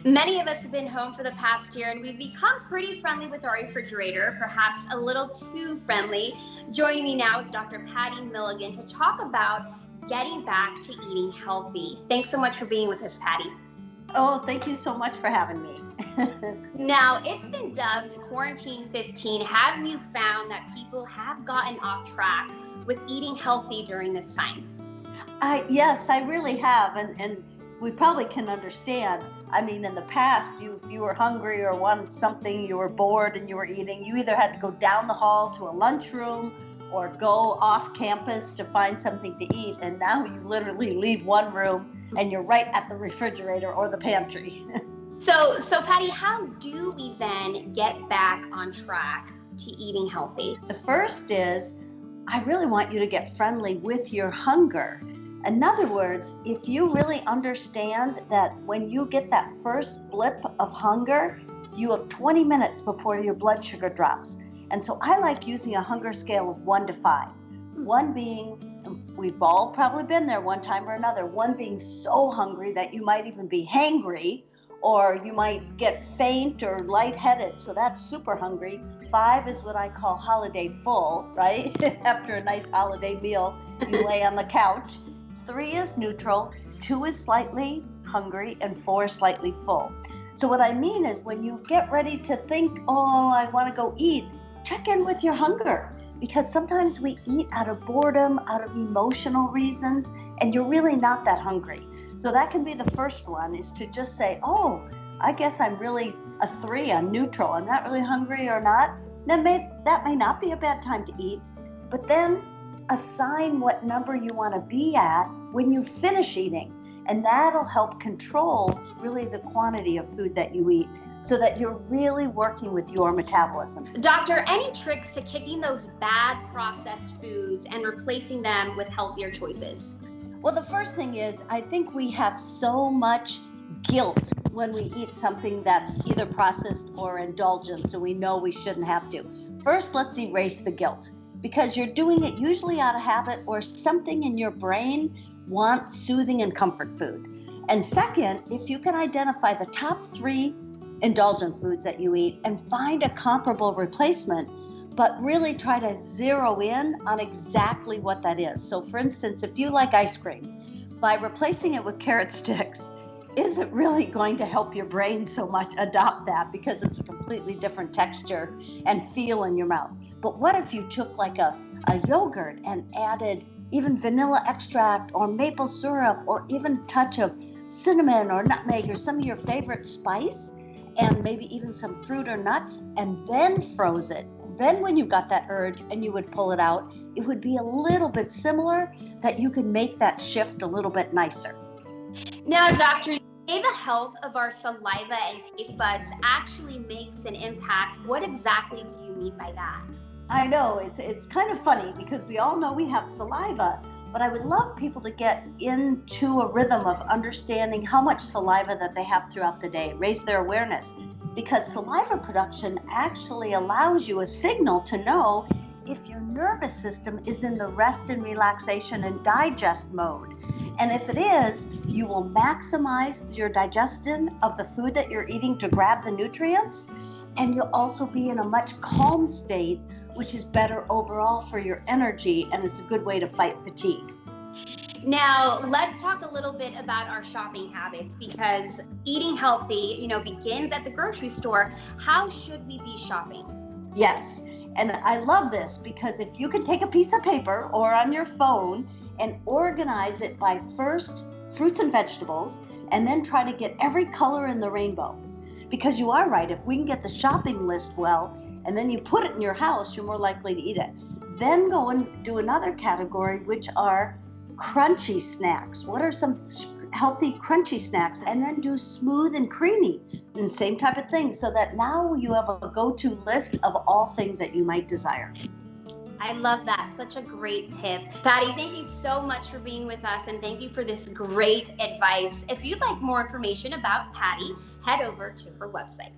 Many of us have been home for the past year and we've become pretty friendly with our refrigerator, perhaps a little too friendly. Joining me now is Dr. Patti Milligan to talk about getting back to eating healthy. Thanks so much for being with us, Patti. Oh, thank you so much for having me. Now, it's been dubbed Quarantine 15. Have you found that people have gotten off track with eating healthy during this time? Yes, I really have, and we probably can understand. I mean, in the past, if you were hungry or wanted something, you were bored and you were eating, you either had to go down the hall to a lunchroom or go off campus to find something to eat, and now you literally leave one room and you're right at the refrigerator or the pantry. So Patti, how do we then get back on track to eating healthy? The first is, I really want you to get friendly with your hunger. In other words, if you really understand that when you get that first blip of hunger, you have 20 minutes before your blood sugar drops. And so I like using a hunger scale of 1 to 5. 1 being, we've all probably been there one time or another, 1 being so hungry that you might even be hangry, or you might get faint or lightheaded, so that's super hungry. 5 is what I call holiday full, right? After a nice holiday meal, you lay on the couch. 3 is neutral, 2 is slightly hungry, and 4 is slightly full. So what I mean is when you get ready to think, oh, I want to go eat, check in with your hunger. Because sometimes we eat out of boredom, out of emotional reasons, and you're really not that hungry. So that can be the first one, is to just say, oh, I guess I'm really a 3, I'm neutral, I'm not really hungry or not. That may not be a bad time to eat, but then assign what number you want to be at when you finish eating. And that'll help control really the quantity of food that you eat so that you're really working with your metabolism. Doctor, any tricks to kicking those bad processed foods and replacing them with healthier choices? Well, the first thing is, I think we have so much guilt when we eat something that's either processed or indulgent, so we know we shouldn't have to. First, let's erase the guilt, because you're doing it usually out of habit or something in your brain wants soothing and comfort food. And second, if you can identify the top 3 indulgent foods that you eat and find a comparable replacement, but really try to zero in on exactly what that is. So for instance, if you like ice cream, by replacing it with carrot sticks, isn't really going to help your brain so much adopt that, because it's a completely different texture and feel in your mouth. But what if you took like a yogurt and added even vanilla extract or maple syrup or even a touch of cinnamon or nutmeg or some of your favorite spice, and maybe even some fruit or nuts, and then froze it. Then when you got that urge and you would pull it out, it would be a little bit similar, that you could make that shift a little bit nicer. Now, doctor, the health of our saliva and taste buds actually makes an impact. What exactly do you mean by that? I know, it's kind of funny because we all know we have saliva, but I would love people to get into a rhythm of understanding how much saliva that they have throughout the day, raise their awareness, because saliva production actually allows you a signal to know if your nervous system is in the rest and relaxation and digest mode. And if it is, you will maximize your digestion of the food that you're eating to grab the nutrients, and you'll also be in a much calm state, which is better overall for your energy, and it's a good way to fight fatigue. Now, let's talk a little bit about our shopping habits, because eating healthy, begins at the grocery store. How should we be shopping? Yes, and I love this because if you can take a piece of paper or on your phone and organize it by first fruits and vegetables, and then try to get every color in the rainbow. Because you are right, if we can get the shopping list well, and then you put it in your house, you're more likely to eat it. Then go and do another category, which are crunchy snacks. What are some healthy crunchy snacks? And then do smooth and creamy, and same type of thing, so that now you have a go-to list of all things that you might desire. I love that. Such a great tip. Patti, thank you so much for being with us, and thank you for this great advice. If you'd like more information about Patti, head over to her website.